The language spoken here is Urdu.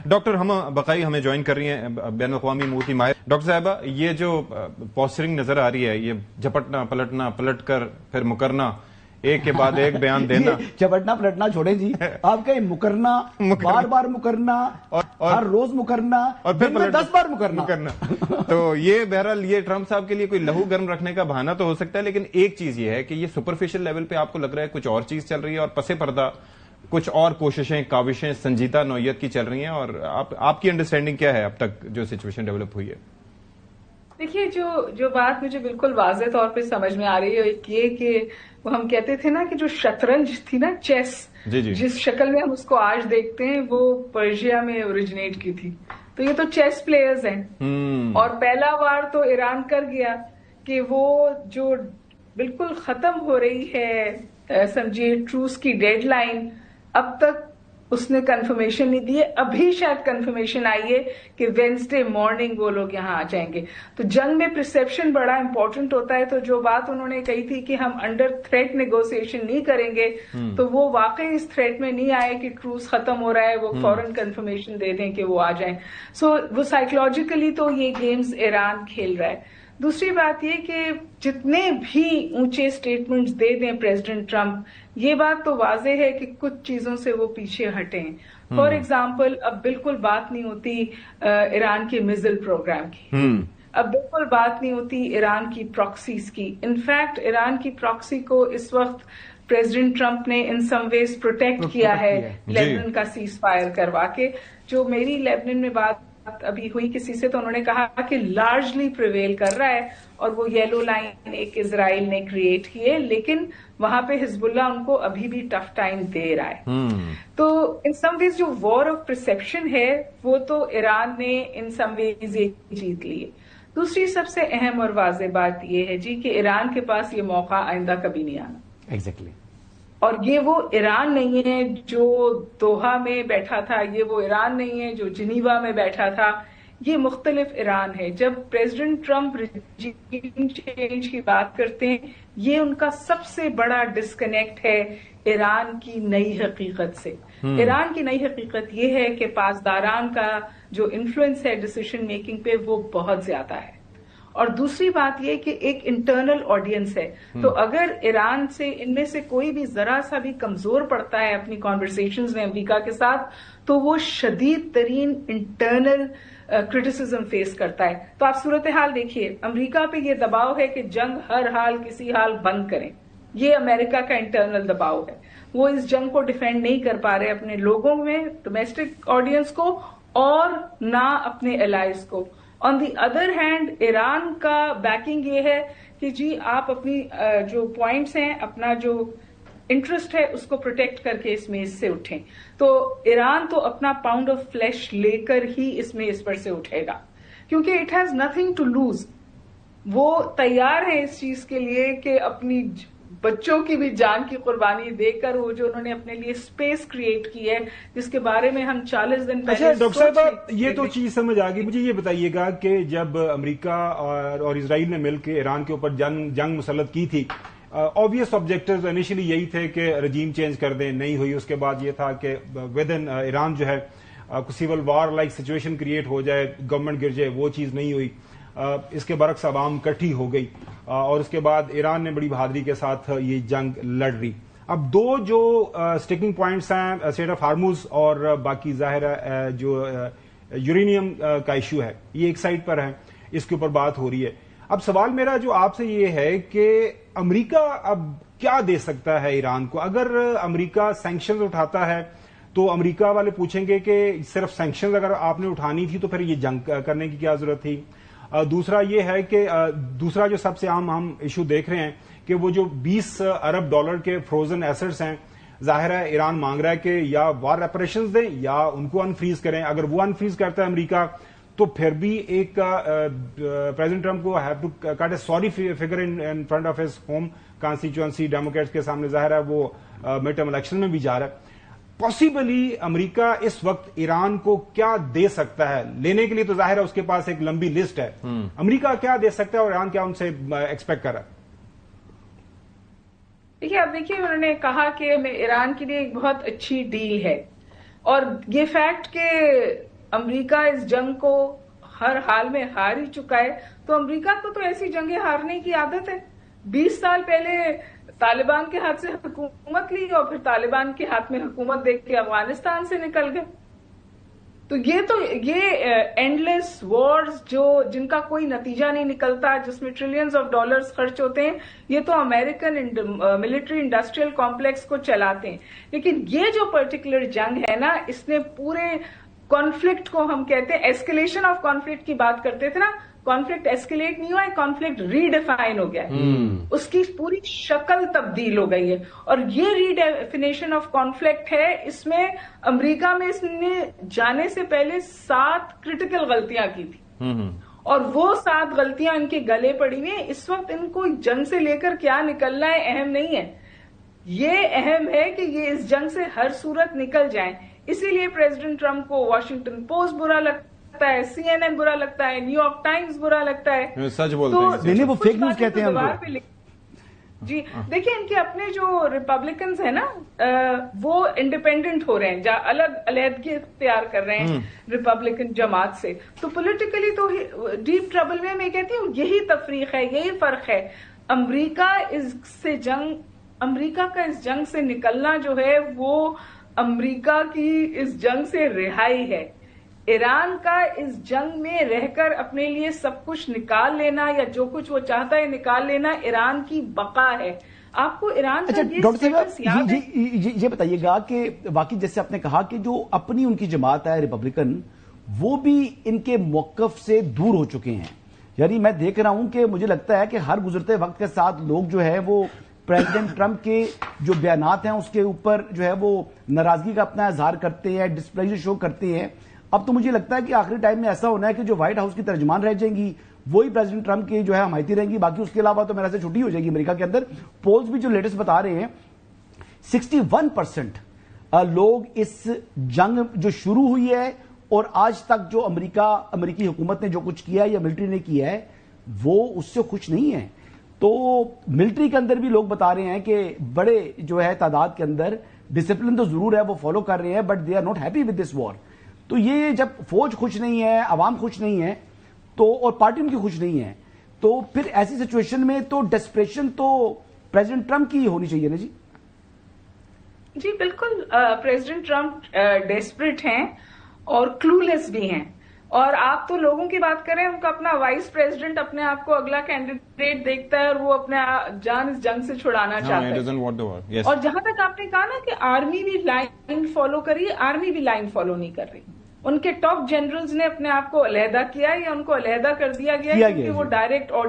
ڈاکٹر ہم بقائی ہمیں جوائن کر رہی ہیں بین الاقوامی امور کی ماہر ڈاکٹر صاحبہ. یہ جو پوسچرنگ نظر آ رہی ہے، یہ جھپٹنا پلٹنا، پلٹ کر پھر مکرنا، ایک کے بعد ایک بیان دینا. جھپٹنا پلٹنا چھوڑیں جی، آپ کہیں مکرنا، بار بار مکرنا، ہر روز مکرنا، اور پھر 10 بار مکرنا. تو یہ بہرحال یہ ٹرمپ صاحب کے لیے کوئی لہو گرم رکھنے کا بہانہ تو ہو سکتا ہے، لیکن ایک چیز یہ ہے کہ یہ سپرفیشل لیول پہ آپ کو لگ رہا ہے کچھ اور چیز چل رہی ہے، اور پس پردہ کچھ اور کوششیں، کاوشیں سنجیدہ نوعیت کی چل رہی ہیں. اور آپ کی انڈرسٹینڈنگ کیا ہے اب تک جو سچویشن ڈیولپ ہوئی ہے؟ دیکھیے، جو بات مجھے بالکل واضح طور پہ سمجھ میں آ رہی ہے ایک یہ کہ وہ ہم کہتے تھے نا کہ جو شطرنج تھی نا، چیس، جس شکل میں ہم اس کو آج دیکھتے ہیں وہ پرشیا میں اوریجنیٹ کی تھی. تو یہ تو چیس پلیئرز ہیں، اور پہلا وار تو ایران کر گیا کہ وہ جو بالکل ختم ہو رہی ہے سمجھیے ٹروس کی ڈیڈ لائن، اب تک اس نے کنفرمیشن نہیں دی ہے. ابھی شاید کنفرمیشن آئی ہے کہ وینسڈے مارننگ وہ لوگ یہاں آ جائیں گے. تو جنگ میں پرسپشن بڑا امپورٹنٹ ہوتا ہے. تو جو بات انہوں نے کہی تھی کہ ہم انڈر تھریٹ نیگوسیشن نہیں کریں گے، تو وہ واقعی اس تھریٹ میں نہیں آئے کہ ٹروس ختم ہو رہا ہے وہ فوراً کنفرمیشن دے دیں کہ وہ آ جائیں. سو وہ سائیکولوجیکلی تو یہ گیمز ایران کھیل رہا ہے. دوسری بات یہ کہ جتنے بھی اونچے سٹیٹمنٹس دے دیں پریزیڈنٹ ٹرمپ، یہ بات تو واضح ہے کہ کچھ چیزوں سے وہ پیچھے ہٹیں. فار ایگزامپل، اب بالکل بات نہیں ہوتی ایران کے میزل پروگرام کی، اب بالکل بات نہیں ہوتی ایران کی پراکسیز کی. انفیکٹ ایران کی پراکسی کو اس وقت پریزیڈنٹ ٹرمپ نے ان سم ویز پروٹیکٹ کیا ہے لیبنان کا سیز فائر کروا کے. جو میری لیبنان میں بات ابھی ہوئی کسی سے، تو انہوں نے کہا کہ لارجلی پریویل کر رہا ہے، اور وہ یلو لائن ایک اسرائیل نے کریٹ کی ہے، لیکن وہاں پہ حزب اللہ ان کو ابھی بھی ٹف ٹائم دے رہا ہے. تو ان سم ویز جو وار آف پرسپشن ہے وہ تو ایران نے ان سم ویز جیت لی ہے. دوسری سب سے اہم اور واضح بات یہ ہے جی کہ ایران کے پاس یہ موقع آئندہ کبھی نہیں آنا. ایگزیکٹلی. اور یہ وہ ایران نہیں ہے جو دوحہ میں بیٹھا تھا، یہ وہ ایران نہیں ہے جو جنیوا میں بیٹھا تھا، یہ مختلف ایران ہے. جب پریزیڈنٹ ٹرمپ رجیم چینج کی بات کرتے ہیں، یہ ان کا سب سے بڑا ڈسکنیکٹ ہے ایران کی نئی حقیقت سے. ایران کی نئی حقیقت یہ ہے کہ پاسداران کا جو انفلوئنس ہے ڈیسیشن میکنگ پہ وہ بہت زیادہ ہے. اور دوسری بات یہ کہ ایک انٹرنل آڈینس ہے. تو اگر ایران سے ان میں سے کوئی بھی ذرا سا بھی کمزور پڑتا ہے اپنی کانورسیشنز میں امریکہ کے ساتھ، تو وہ شدید ترین انٹرنل کرٹیسزم فیس کرتا ہے. تو آپ صورتحال دیکھیے، امریکہ پہ یہ دباؤ ہے کہ جنگ ہر حال کسی حال بند کریں. یہ امریکہ کا انٹرنل دباؤ ہے. وہ اس جنگ کو ڈیفینڈ نہیں کر پا رہے اپنے لوگوں میں، ڈومیسٹک آڈینس کو، اور نہ اپنے الائز کو. آن دی ادر ہینڈ ایران کا بیکنگ یہ ہے کہ جی آپ اپنی جو پوائنٹس ہیں، اپنا جو انٹرسٹ ہے اس کو پروٹیکٹ کر کے اس میز سے اٹھیں. تو ایران تو اپنا پاؤنڈ آف فلیش لے کر ہی اس میز پر سے اٹھے گا، کیونکہ it has nothing to lose. وہ تیار ہے اس چیز کے لیے کہ اپنی بچوں کی بھی جان کی قربانی دے کر وہ جو انہوں نے اپنے لیے اسپیس کریٹ کی ہے، جس کے بارے میں ہم 40 دن پہلے. اچھا ڈاکٹر صاحب، یہ تو چیز سمجھ آ گئی. مجھے یہ بتائیے گا کہ جب امریکہ اور اسرائیل نے مل کے ایران کے اوپر جنگ مسلط کی تھی، آبویس آبجیکٹیوز انیشلی یہی تھے کہ رجیم چینج کر دیں، نہیں ہوئی. اس کے بعد یہ تھا کہ ود ان ایران جو ہے civil war like situation create ہو جائے، گورنمنٹ گر جائے. وہ چیز نہیں ہوئی. اس کے برعکس عوام کٹھی ہو گئی، اور اس کے بعد ایران نے بڑی بہادری کے ساتھ یہ جنگ لڑ رہی. اب دو جو سٹیکنگ پوائنٹس ہیں، اسٹریٹ آف ہارموز اور باقی ظاہر جو یورینیم کا ایشو ہے، یہ ایک سائڈ پر ہے، اس کے اوپر بات ہو رہی ہے. اب سوال میرا جو آپ سے یہ ہے کہ امریکہ اب کیا دے سکتا ہے ایران کو؟ اگر امریکہ سینکشنز اٹھاتا ہے تو امریکہ والے پوچھیں گے کہ صرف سینکشنز اگر آپ نے اٹھانی تھی تو پھر یہ جنگ کرنے کی کیا ضرورت تھی؟ دوسرا یہ ہے کہ دوسرا جو سب سے عام ہم ایشو دیکھ رہے ہیں کہ وہ جو $20 ارب کے فروزن ایسٹس ہیں، ظاہر ہے ایران مانگ رہا ہے کہ یا وار ریپریشنز دیں یا ان کو انفریز کریں. اگر وہ انفریز کرتا ہے امریکہ تو پھر بھی ایک پریزیڈنٹ ٹرمپ کو have to cut a sorry figure in front of his home constituency. Democrats کے سامنے ظاہر ہے وہ مڈ ٹرم الیکشن میں بھی جا رہا ہے. پاسبلی امریکہ اس وقت ایران کو کیا دے سکتا ہے؟ لینے کے لیے تو ظاہر ہے اس کے پاس ایک لمبی لسٹ ہے. امریکہ کیا دے سکتا ہے اور ایران کیا ان سے ایکسپیکٹ کر رہا ہے؟ دیکھیے، اب دیکھیے انہوں نے کہا کہ ایران کے لیے ایک بہت اچھی ڈیل ہے، اور یہ فیکٹ کہ امریکہ اس جنگ کو ہر حال میں ہار ہی چکا ہے، تو امریکہ کو تو ایسی جنگیں ہارنے کی عادت ہے. 20 سال پہلے طالبان کے ہاتھ سے حکومت لی اور پھر طالبان کے ہاتھ میں حکومت دیکھ کے افغانستان سے نکل گئے. تو یہ اینڈلیس وارز جن کا کوئی نتیجہ نہیں نکلتا، جس میں ٹریلینز آف ڈالرز خرچ ہوتے ہیں، یہ تو امریکن ملٹری انڈسٹریل کمپلیکس کو چلاتے ہیں. لیکن یہ جو پرٹیکولر جنگ ہے نا، اس نے پورے کانفلکٹ کو، ہم کہتے ہیں ایسکیلیشن آف کانفلکٹ کی بات کرتے تھے نا، کانفلکٹ ایسکیلیٹ نہیں ہوا ہے، کانفلکٹ ری ڈیفائن ہو گیا ہے. اس کی پوری شکل تبدیل ہو گئی ہے. اور یہ ری ڈیفینیشن آف کانفلکٹ ہے، اس میں امریکہ میں اس نے جانے سے پہلے 7 کرٹیکل غلطیاں کی تھی، اور وہ 7 غلطیاں ان کے گلے پڑی ہوئی ہیں. اس وقت ان کو جنگ سے لے کر کیا نکلنا ہے اہم نہیں ہے، یہ اہم ہے کہ یہ اس جنگ سے ہر صورت نکل جائیں. اسی لیے پریزیڈنٹ ٹرمپ کو واشنگٹن پوسٹ برا لگتا ہے، CNN برا لگتا ہے، نیو یارک ٹائمز برا لگتا ہے. سچ بولتے ہیں، وہ فیک نیوز کہتے ہیں. جی دیکھیں، ان کے اپنے جو ریپبلکنز ہیں نا، وہ انڈیپینڈنٹ ہو رہے ہیں، الگ علیحدگی اختیار کر رہے ہیں ریپبلکن جماعت سے. تو پولیٹیکلی تو ڈیپ ٹربل میں کہتی ہوں یہی تفریق ہے، یہی فرق ہے. امریکہ کا اس جنگ سے نکلنا جو ہے وہ امریکہ کی اس جنگ سے رہائی ہے. ایران کا اس جنگ میں رہ کر اپنے لیے سب کچھ نکال لینا یا جو کچھ وہ چاہتا ہے نکال لینا ایران کی بقا ہے. آپ کو ایران کا ڈاکٹر صاحب یہ بتائیے گا کہ واقعی جیسے آپ نے کہا کہ جو اپنی ان کی جماعت ہے ریپبلکن، وہ بھی ان کے موقف سے دور ہو چکے ہیں. یعنی میں دیکھ رہا ہوں کہ مجھے لگتا ہے کہ ہر گزرتے وقت کے ساتھ لوگ جو ہے وہ پریزیڈنٹ ٹرمپ کے جو بیانات ہیں اس کے اوپر جو ہے وہ ناراضگی کا اپنا اظہار کرتے ہیں، ڈسپلیجر شو کرتے ہیں. اب تو مجھے لگتا ہے کہ آخری ٹائم میں ایسا ہونا ہے کہ جو وائٹ ہاؤس کی ترجمان رہ جائیں گی وہی پریزیڈنٹ ٹرمپ کی جو ہے حمایتی رہیں گی. باقی اس کے علاوہ تو میرا سے چھٹی ہو جائے گی امریکہ کے اندر. پولز بھی جو لیٹسٹ بتا رہے ہیں 61% لوگ اس جنگ جو شروع ہوئی ہے اور آج تک جو امریکی حکومت نے جو کچھ کیا ہے یا ملٹری نے کیا ہے وہ اس سے خوش نہیں ہے. تو ملٹری کے اندر بھی لوگ بتا رہے ہیں کہ بڑے جو ہے تعداد کے اندر ڈسپلن تو ضرور ہے، وہ فالو کر رہے ہیں، but they are not happy with this war. تو یہ جب فوج خوش نہیں ہے، عوام خوش نہیں ہے تو اور پارٹی ان کی خوش نہیں ہے، تو پھر ایسی سچویشن میں تو ڈیسپریشن تو پریزیڈنٹ ٹرمپ کی ہونی چاہیے نا. جی بالکل، پریزیڈنٹ ٹرمپ ڈیسپریٹ ہیں اور کلولیس بھی ہیں. اور آپ تو لوگوں کی بات کریں، ان کا اپنا وائس پریزیڈنٹ اپنے آپ کو اگلا کینڈیڈیٹ دیکھتا ہے اور وہ اپنے جان اس جنگ سے چھڑانا چاہتا ہے. اور جہاں تک آپ نے کہا نا کہ آرمی بھی لائن فالو کری، آرمی بھی لائن فالو نہیں کر رہی. ان کے ٹاپ جنرلز نے اپنے آپ کو علیحدہ کیا یا ان کو علیحدہ کر دیا گیا کیونکہ وہ ڈائریکٹ آرڈر